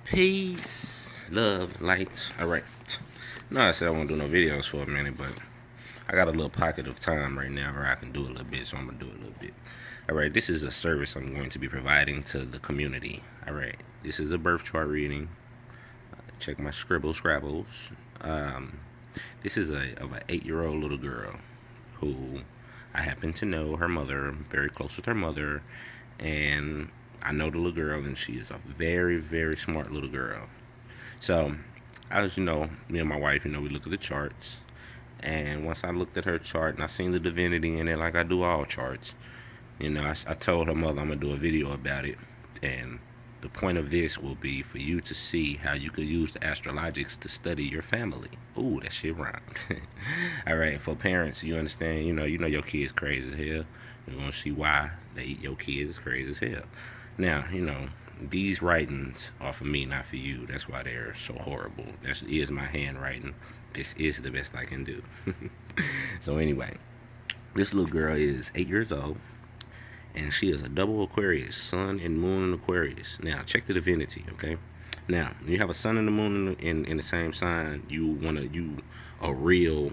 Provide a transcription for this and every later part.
Peace, love, light. Alright. No, I said I won't do no videos for a minute, but I got a little pocket of time right now where I can do a little bit, so I'm gonna do a little bit. Alright, this is a service I'm going to be providing to the community. Alright, this is a birth chart reading. Check my scrabbles. Um, this is of an 8-year-old little girl who I happen to know her mother. I'm very close with her mother, and I know the little girl, and she is a very, very smart little girl. So, as you know, me and my wife, we looked at the charts. And once I looked at her chart and I seen the divinity in it, like I do all charts, I told her mother I'm going to do a video about it. And the point of this will be for you to see how you could use the astrologics to study your family. Ooh, that shit rhymed. All right, for parents, you understand, you know your kid's crazy as hell. You're going to see why your kids is crazy as hell. Now, these writings are for me, not for you. That's why they're so horrible. That is my handwriting. This is the best I can do. So anyway, this little girl is 8 years old, and she is a double Aquarius, sun and moon in Aquarius. Now, check the divinity, okay? Now, when you have a sun and the moon in the same sign, you a real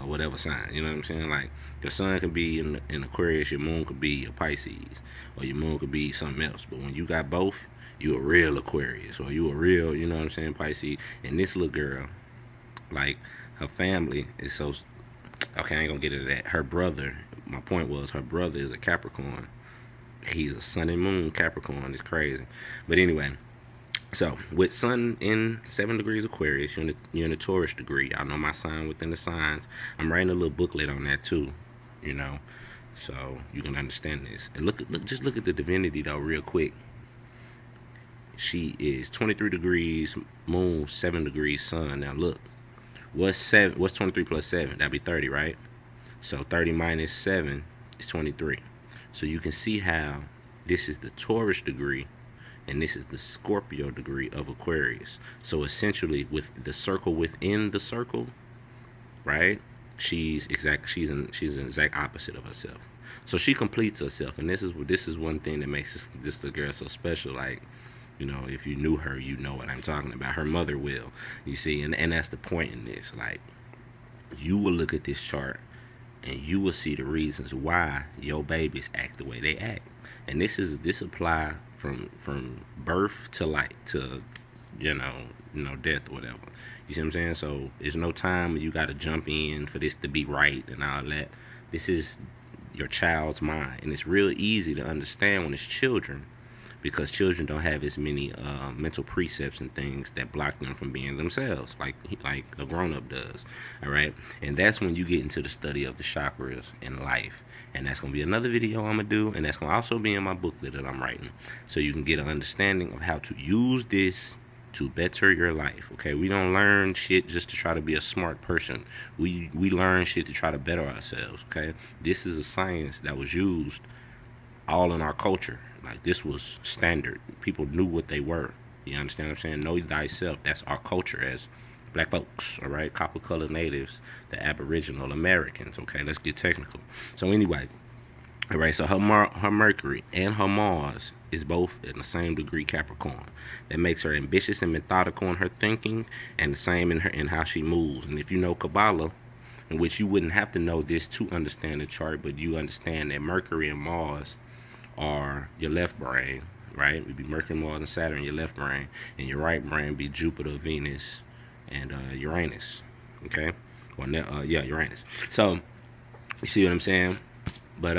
whatever sign. You know what I'm saying? Like your sun could be in Aquarius, your moon could be a Pisces, or your moon could be something else. But when you got both, you a real Aquarius, or you a real, you know what I'm saying, Pisces. And this little girl, like her family is so okay. I ain't gonna get into that. Her brother. My point was her brother is a Capricorn. He's a sun and moon Capricorn. It's crazy. But anyway, so with sun in 7 degrees Aquarius, you're in the Taurus degree. I know my sign within the signs. I'm writing a little booklet on that too, so you can understand this. And just look at the divinity though, real quick. She is 23 degrees moon, 7 degrees sun. Now look, what's 23 plus 7? That'd be 30, right? So 30 minus 7 is 23. So you can see how this is the Taurus degree and this is the Scorpio degree of Aquarius. So essentially, with the circle within the circle, right? She's an exact opposite of herself. So she completes herself, and this is one thing that makes this little girl so special. Like, if you knew her, you know what I'm talking about. Her mother will, you see, and that's the point in this. Like, you will look at this chart and you will see the reasons why your babies act the way they act. And this apply from birth to death or whatever. You see what I'm saying? So there's no time when you got to jump in for this to be right and all that. This is your child's mind, and it's real easy to understand when it's children, because children don't have as many mental precepts and things that block them from being themselves, like a grown-up does. All right, and that's when you get into the study of the chakras in life, and that's gonna be another video I'm gonna do, and that's gonna also be in my booklet that I'm writing, so you can get an understanding of how to use this to better your life. Okay, we don't learn shit just to try to be a smart person. We learn shit to try to better ourselves. Okay, this is a science that was used all in our culture. Like, this was standard. People knew what they were. You understand what I'm saying? Know thyself. That's our culture as black folks, all right? Copper colored natives, the Aboriginal Americans. Okay, let's get technical. So anyway, all right, so her Mercury and her Mars is both in the same degree Capricorn. That makes her ambitious and methodical in her thinking, and the same in how she moves. And if you know Kabbalah, in which you wouldn't have to know this to understand the chart, but you understand that Mercury and Mars are your left brain, right? It would be Mercury, Mars, and Saturn in your left brain, and your right brain would be Jupiter, Venus, and Uranus. Okay, Uranus. So you see what I'm saying? But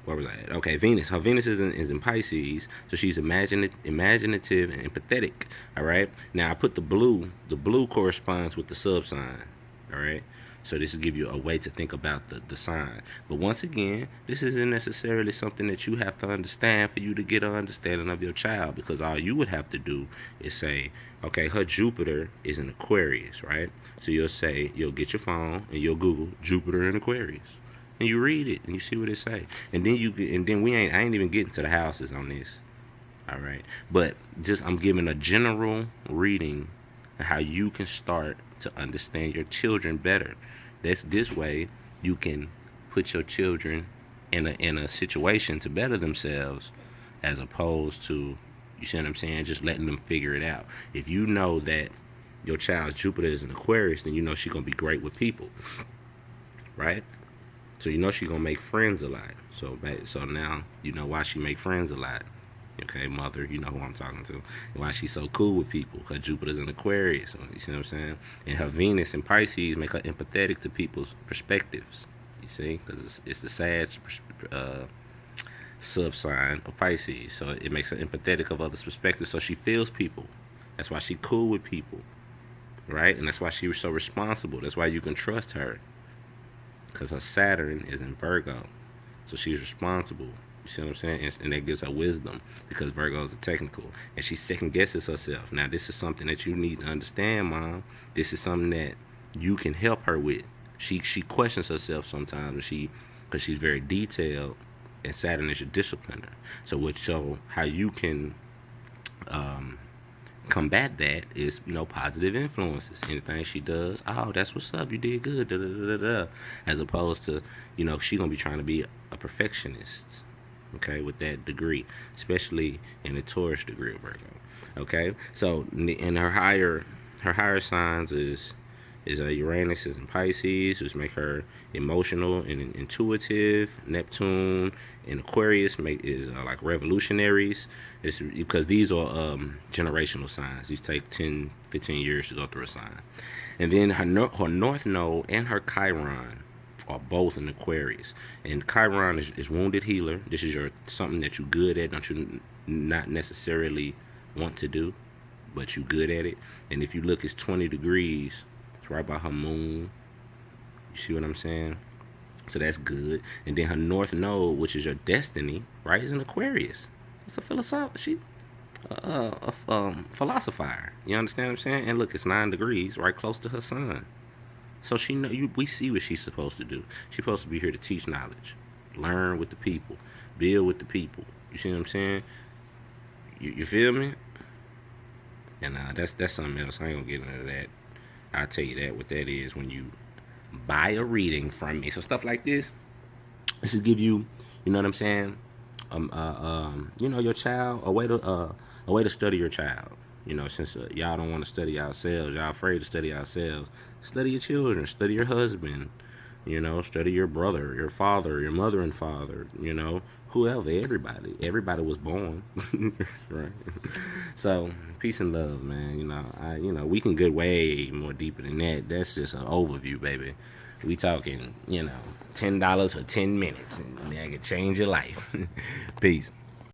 where was I at? Okay, Venus. Her Venus is in Pisces, so she's imaginative and empathetic. All right. Now I put the blue. The blue corresponds with the sub sign. All right. So this will give you a way to think about the sign. But once again, this isn't necessarily something that you have to understand for you to get an understanding of your child, because all you would have to do is say, okay, her Jupiter is in Aquarius, right? So you'll get your phone and you'll Google Jupiter in Aquarius. And you read it and you see what it say. And then I ain't even getting to the houses on this. All right. But I'm giving a general reading of how you can start to understand your children better. This way you can put your children in a situation to better themselves, as opposed to You see what I'm saying? Just letting them figure it out. If you know that your child's Jupiter is in Aquarius, then you know she's gonna be great with people, right? So you know she's gonna make friends a lot. So now you know why she make friends a lot. Okay, mother, you know who I'm talking to. And why she's so cool with people. Her Jupiter's in Aquarius. You see what I'm saying? And her Venus in Pisces make her empathetic to people's perspectives. You see, because it's the Sag sub sign of Pisces, so it makes her empathetic of others' perspectives. So she feels people. That's why she cool with people, right? And that's why she was so responsible. That's why you can trust her, because her Saturn is in Virgo, so she's responsible. You see what I'm saying? And that gives her wisdom, because Virgo is a technical, and she second guesses herself. Now this is something that you need to understand, Mom. This is something that you can help her with. She questions herself sometimes, because she's very detailed, and Saturn is your discipliner. So how you can combat that is, positive influences. Anything she does, oh, that's what's up, you did good, da da da da. As opposed to, she gonna be trying to be a perfectionist, okay, with that degree, especially in the Taurus degree of Virgo. Okay, so in her higher signs is Uranus is in Pisces, which make her emotional and intuitive. Neptune in Aquarius is like revolutionaries. It's because these are generational signs. These take 10, 15 years to go through a sign. And then her North Node and her Chiron are both in Aquarius. And Chiron is wounded healer. This is something that you're good at, don't you not necessarily want to do, but you're good at it. And if you look, it's 20 degrees. It's right by her moon. You see what I'm saying? So that's good. And then her North Node, which is your destiny, right, is in Aquarius. It's a philosopher. A philosopher. You understand what I'm saying? And look, it's 9 degrees, right close to her sun. So we see what she's supposed to do. She's supposed to be here to teach knowledge, learn with the people, build with the people. You see what I'm saying? You feel me? And that's something else. I ain't gonna get into that. I'll tell you that what that is when you buy a reading from me. So stuff like this is give you, you know what I'm saying? Your child a way to study your child. Since y'all don't want to study yourselves, y'all afraid to study yourselves. Study your children, study your husband. Study your brother, your father, your mother and father. Whoever, everybody was born, right? So peace and love, man. We can get way more deeper than that. That's just an overview, baby. We talking, $10 for 10 minutes, and that could change your life. Peace.